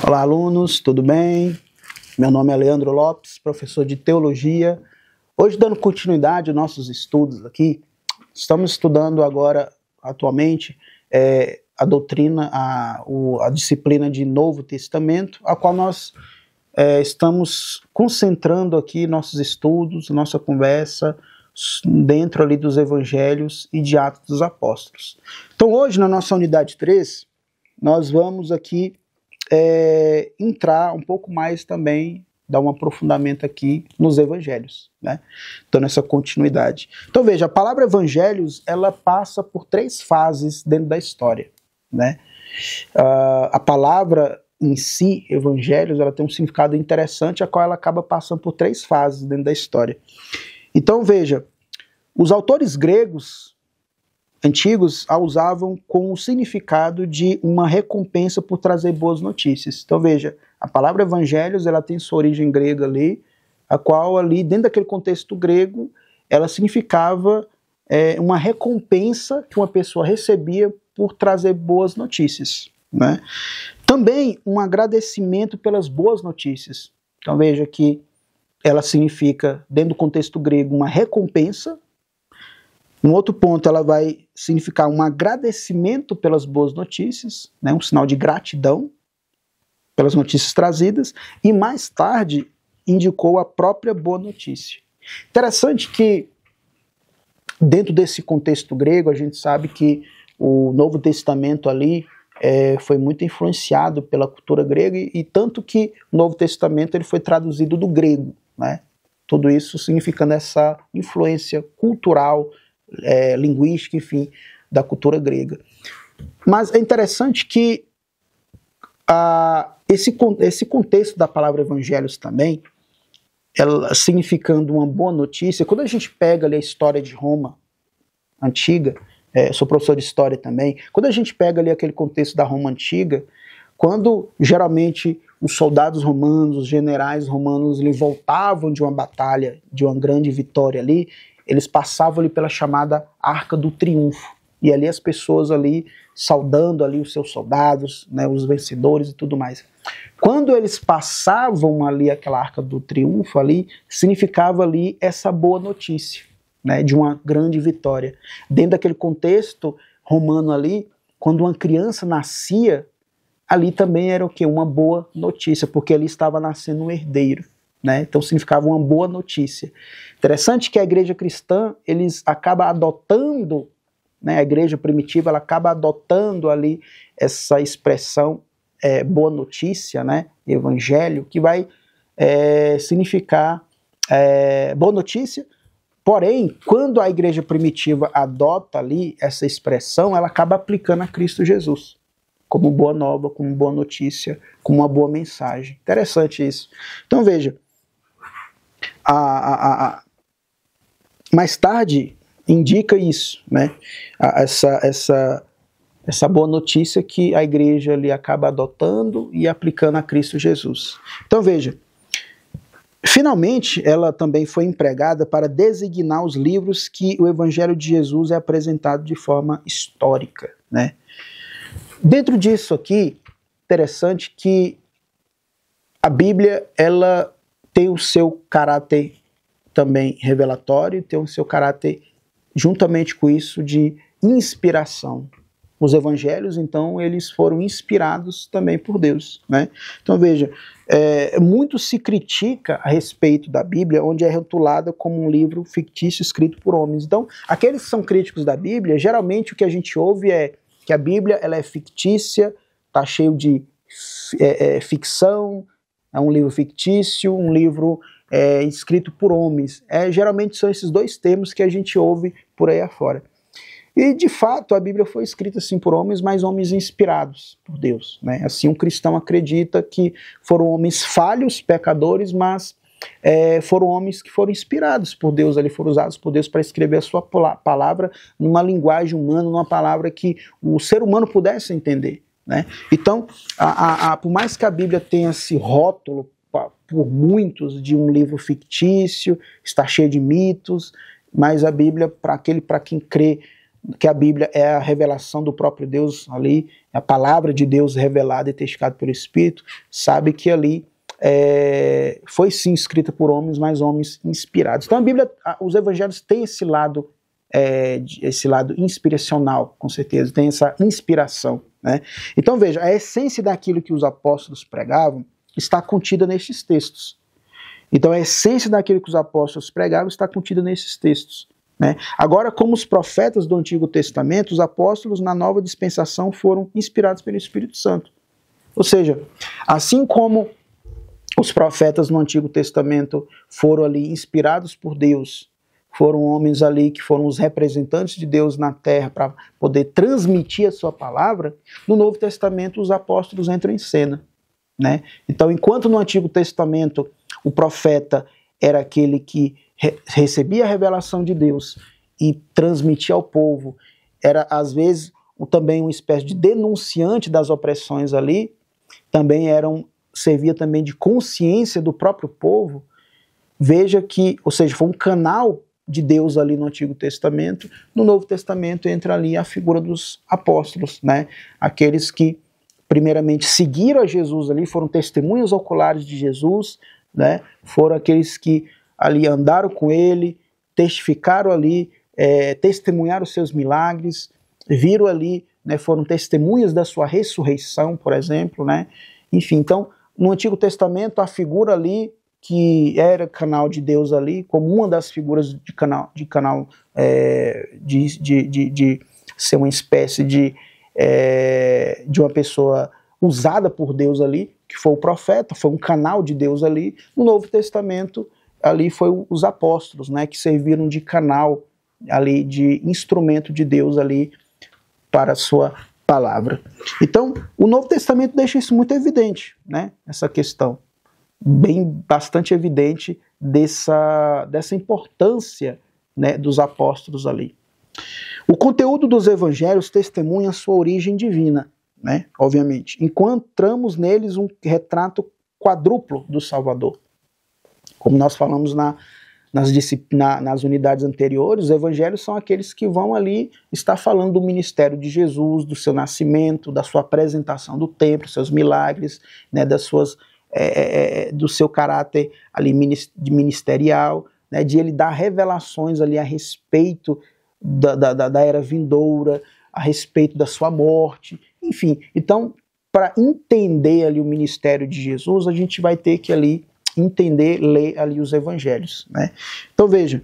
Olá, alunos, tudo bem? Meu nome é Leandro Lopes, professor de Teologia. Hoje, dando continuidade aos nossos estudos aqui, estamos estudando agora, atualmente, a doutrina, a disciplina de Novo Testamento, a qual nós estamos concentrando aqui nossos estudos, nossa conversa, dentro ali dos Evangelhos e de Atos dos Apóstolos. Então, hoje, na nossa unidade 3, nós vamos aqui entrar um pouco mais também, dar um aprofundamento aqui nos evangelhos, né? Então, nessa continuidade. Então, veja, a palavra evangelhos, ela passa por 3 fases dentro da história, né? A palavra em si, evangelhos, ela tem um significado interessante, a qual ela acaba passando por 3 fases dentro da história. Então, veja, os autores gregos antigos a usavam com o significado de uma recompensa por trazer boas notícias. Então veja, a palavra evangelhos, ela tem sua origem grega ali, a qual ali, dentro daquele contexto grego, ela significava uma recompensa que uma pessoa recebia por trazer boas notícias, né? Também um agradecimento pelas boas notícias. Então veja que ela significa, dentro do contexto grego, uma recompensa. Um outro ponto, ela vai significar um agradecimento pelas boas notícias, né, um sinal de gratidão pelas notícias trazidas, e mais tarde indicou a própria boa notícia. Interessante que, dentro desse contexto grego, a gente sabe que o Novo Testamento ali foi muito influenciado pela cultura grega, e tanto que o Novo Testamento ele foi traduzido do grego, né? Tudo isso significando essa influência cultural, linguística, enfim, da cultura grega. Mas é interessante que esse contexto da palavra evangelhos também, ela significando uma boa notícia, quando a gente pega ali a história de Roma antiga, sou professor de história também, quando a gente pega ali aquele contexto da Roma antiga, quando geralmente os soldados romanos, os generais romanos, eles voltavam de uma batalha, de uma grande vitória ali, eles passavam ali pela chamada Arca do Triunfo, e ali as pessoas ali saudando ali os seus soldados, né, os vencedores e tudo mais. Quando eles passavam ali aquela Arca do Triunfo ali, significava ali essa boa notícia, né, de uma grande vitória. Dentro daquele contexto romano ali, quando uma criança nascia, ali também era o quê? Uma boa notícia, porque ali estava nascendo um herdeiro, né? Então significava uma boa notícia. Interessante que a igreja cristã, eles acabam adotando, né, a igreja primitiva, ela acaba adotando ali essa expressão boa notícia, né, evangelho, que vai significar boa notícia. Porém, quando a igreja primitiva adota ali essa expressão, ela acaba aplicando a Cristo Jesus como boa nova, como boa notícia, como uma boa mensagem. Interessante isso. Então veja, mais tarde indica isso, né? Essa boa notícia que a igreja ali acaba adotando e aplicando a Cristo Jesus. Então veja, finalmente ela também foi empregada para designar os livros que o Evangelho de Jesus é apresentado de forma histórica, né? Dentro disso aqui, interessante que a Bíblia, ela tem o seu caráter também revelatório, tem o seu caráter, juntamente com isso, de inspiração. Os evangelhos, então, eles foram inspirados também por Deus, né? Então, veja, muito se critica a respeito da Bíblia, onde é rotulada como um livro fictício escrito por homens. Então, aqueles que são críticos da Bíblia, geralmente o que a gente ouve é que a Bíblia ela é fictícia, está cheio de ficção, é um livro fictício, um livro escrito por homens. Geralmente são esses 2 termos que a gente ouve por aí afora. E, de fato, a Bíblia foi escrita assim por homens, mas homens inspirados por Deus, né? Assim, um cristão acredita que foram homens falhos, pecadores, mas foram homens que foram inspirados por Deus, ali foram usados por Deus para escrever a sua palavra numa linguagem humana, numa palavra que o ser humano pudesse entender, né? Então, por mais que a Bíblia tenha esse rótulo por muitos de um livro fictício, está cheio de mitos, mas a Bíblia, para quem crê que a Bíblia é a revelação do próprio Deus ali, a palavra de Deus revelada e testificada pelo Espírito, sabe que ali foi sim escrita por homens, mas homens inspirados. Então a Bíblia, os evangelhos têm esse lado inspiracional, com certeza, tem essa inspiração, né? Então veja, a essência daquilo que os apóstolos pregavam está contida nesses textos. Então a essência daquilo que os apóstolos pregavam está contida nesses textos, né? Agora, como os profetas do Antigo Testamento, os apóstolos na nova dispensação foram inspirados pelo Espírito Santo. Ou seja, assim como os profetas no Antigo Testamento foram ali inspirados por Deus, foram homens ali que foram os representantes de Deus na terra para poder transmitir a sua palavra, no Novo Testamento os apóstolos entram em cena, né? Então, enquanto no Antigo Testamento o profeta era aquele que recebia a revelação de Deus e transmitia ao povo, era às vezes também uma espécie de denunciante das opressões ali, também servia também de consciência do próprio povo. Veja que, ou seja, foi um canal de Deus ali no Antigo Testamento. No Novo Testamento entra ali a figura dos apóstolos, né? Aqueles que primeiramente seguiram a Jesus ali, foram testemunhas oculares de Jesus, né? Foram aqueles que ali andaram com ele, testificaram ali, testemunharam os seus milagres, viram ali, né? Foram testemunhas da sua ressurreição, por exemplo, né? Enfim, então, no Antigo Testamento, a figura ali que era canal de Deus ali, como uma das figuras de ser uma espécie de uma pessoa usada por Deus ali, que foi o profeta, foi um canal de Deus ali. No Novo Testamento, ali foi os apóstolos, né, que serviram de canal ali, de instrumento de Deus ali para a sua palavra. Então, o Novo Testamento deixa isso muito evidente, né, essa questão, bastante evidente dessa importância, né, dos apóstolos ali. O conteúdo dos evangelhos testemunha sua origem divina, né, obviamente. Encontramos neles um retrato quadruplo do Salvador. Como nós falamos nas unidades anteriores, os evangelhos são aqueles que vão ali estar falando do ministério de Jesus, do seu nascimento, da sua apresentação do templo, seus milagres, né, do seu caráter ali ministerial, né, de ele dar revelações ali a respeito da era vindoura, a respeito da sua morte, enfim. Então, para entender ali o ministério de Jesus, a gente vai ter que ali entender, ler ali os evangelhos, né? Então veja,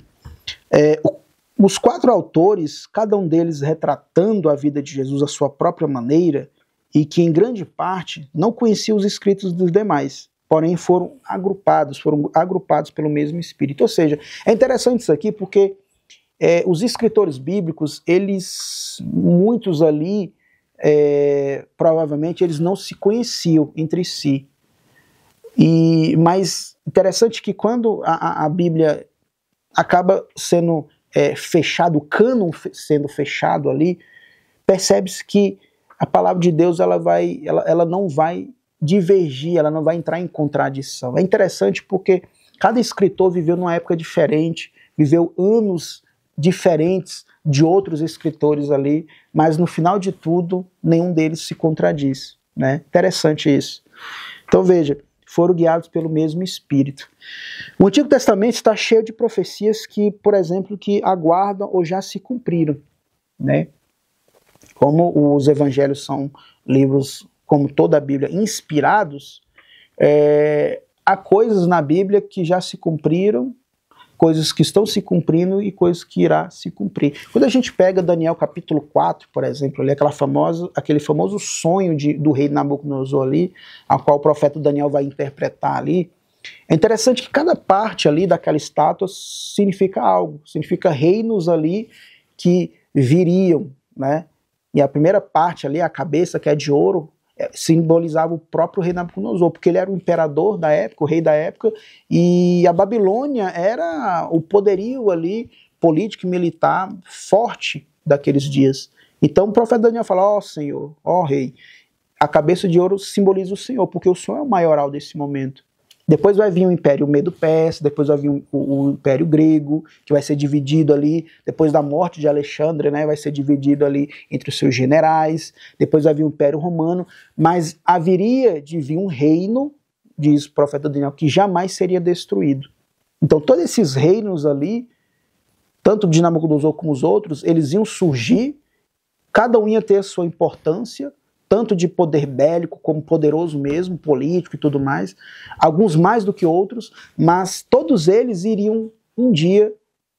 os 4 autores, cada um deles retratando a vida de Jesus à sua própria maneira, e que em grande parte não conheciam os escritos dos demais, porém foram agrupados pelo mesmo Espírito. Ou seja, é interessante isso aqui porque os escritores bíblicos, muitos ali, provavelmente eles não se conheciam entre si. Mas interessante que quando a Bíblia acaba sendo fechado, o cânon sendo fechado ali, percebe-se que a palavra de Deus ela não vai divergir, ela não vai entrar em contradição. É interessante porque cada escritor viveu numa época diferente, viveu anos diferentes de outros escritores ali, mas no final de tudo, nenhum deles se contradiz, né? Interessante isso. Então veja, foram guiados pelo mesmo Espírito. O Antigo Testamento está cheio de profecias que, por exemplo, que aguardam ou já se cumpriram, né? Como os evangelhos são livros, como toda a Bíblia, inspirados, há coisas na Bíblia que já se cumpriram, coisas que estão se cumprindo e coisas que irá se cumprir. Quando a gente pega Daniel capítulo 4, por exemplo, ali, aquele famoso sonho do rei Nabucodonosor ali, a qual o profeta Daniel vai interpretar ali, é interessante que cada parte ali daquela estátua significa algo, significa reinos ali que viriam, né? E a primeira parte ali, a cabeça, que é de ouro, simbolizava o próprio rei Nabucodonosor, porque ele era o imperador da época, o rei da época, e a Babilônia era o poderio ali político e militar forte daqueles dias. Então o profeta Daniel fala: ó Senhor, ó rei, a cabeça de ouro simboliza o Senhor, porque o Senhor é o maioral desse momento. Depois vai vir o Império Medo-Persa, depois vai vir o Império Grego, que vai ser dividido ali, depois da morte de Alexandre, né, vai ser dividido ali entre os seus generais, depois vai vir o Império Romano, mas haveria de vir um reino, diz o profeta Daniel, que jamais seria destruído. Então todos esses reinos ali, tanto de Nabucodonosor como os outros, eles iam surgir, cada um ia ter a sua importância, tanto de poder bélico como poderoso mesmo, político e tudo mais, alguns mais do que outros, mas todos eles iriam um dia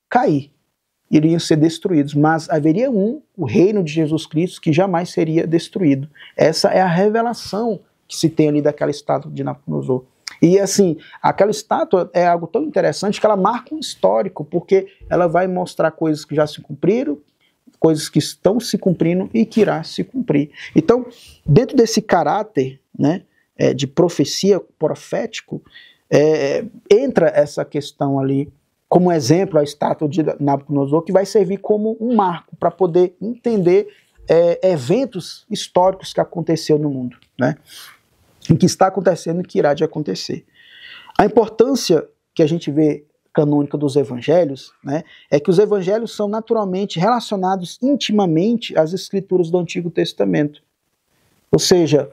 cair, iriam ser destruídos, mas haveria o reino de Jesus Cristo, que jamais seria destruído. Essa é a revelação que se tem ali daquela estátua de Nabucodonosor. E assim, aquela estátua é algo tão interessante que ela marca um histórico, porque ela vai mostrar coisas que já se cumpriram, coisas que estão se cumprindo e que irá se cumprir. Então, dentro desse caráter, né, de profecia profético, entra essa questão ali, como exemplo, a estátua de Nabucodonosor, que vai servir como um marco para poder entender eventos históricos que aconteceram no mundo, né, em que está acontecendo e que irá de acontecer. A importância que a gente vê canônica dos evangelhos, né, é que os evangelhos são naturalmente relacionados intimamente às escrituras do Antigo Testamento. Ou seja,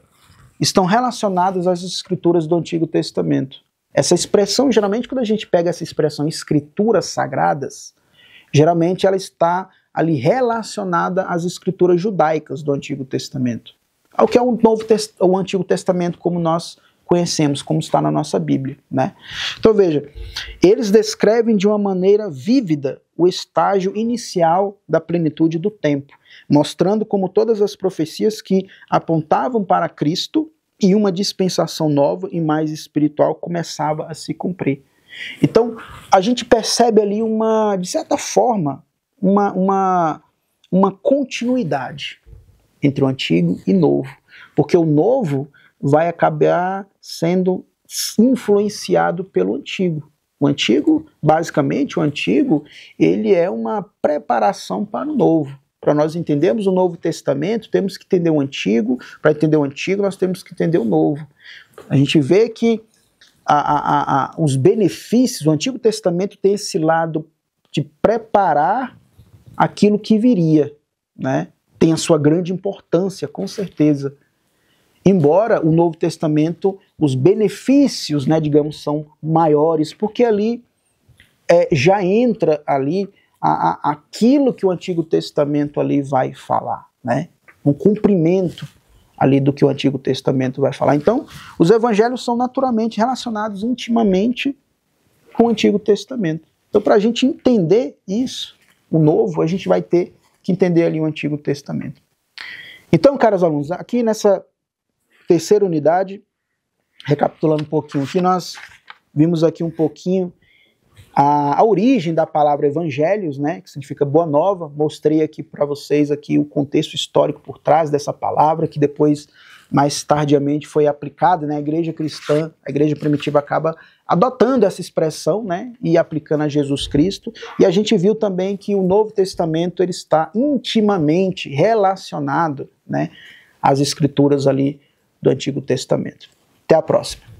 estão relacionados às escrituras do Antigo Testamento. Essa expressão, geralmente quando a gente pega essa expressão escrituras sagradas, geralmente ela está ali relacionada às escrituras judaicas do Antigo Testamento. Ao que é o Antigo Testamento como nós conhecemos, como está na nossa Bíblia, né? Então veja, eles descrevem de uma maneira vívida o estágio inicial da plenitude do tempo, mostrando como todas as profecias que apontavam para Cristo e uma dispensação nova e mais espiritual começava a se cumprir. Então a gente percebe ali de certa forma, uma continuidade entre o antigo e novo, porque o novo vai acabar sendo influenciado pelo antigo. O antigo, basicamente, ele é uma preparação para o novo. Para nós entendermos o Novo Testamento, temos que entender o antigo. Para entender o antigo, nós temos que entender o novo. A gente vê que os benefícios, o Antigo Testamento tem esse lado de preparar aquilo que viria, né? Tem a sua grande importância, com certeza. Embora o Novo Testamento, os benefícios, né, digamos, são maiores, porque ali já entra ali aquilo que o Antigo Testamento ali vai falar, né? Um cumprimento ali do que o Antigo Testamento vai falar. Então, os evangelhos são naturalmente relacionados intimamente com o Antigo Testamento. Então, para a gente entender isso, o novo, a gente vai ter que entender ali o Antigo Testamento. Então, caros alunos, aqui nessa terceira unidade, recapitulando um pouquinho aqui, nós vimos aqui um pouquinho a origem da palavra evangelhos, né, que significa boa nova. Mostrei aqui para vocês aqui o contexto histórico por trás dessa palavra, que depois, mais tardiamente, foi aplicada, né, a igreja cristã, a igreja primitiva acaba adotando essa expressão, né, e aplicando a Jesus Cristo. E a gente viu também que o Novo Testamento ele está intimamente relacionado, né, às escrituras ali do Antigo Testamento. Até a próxima.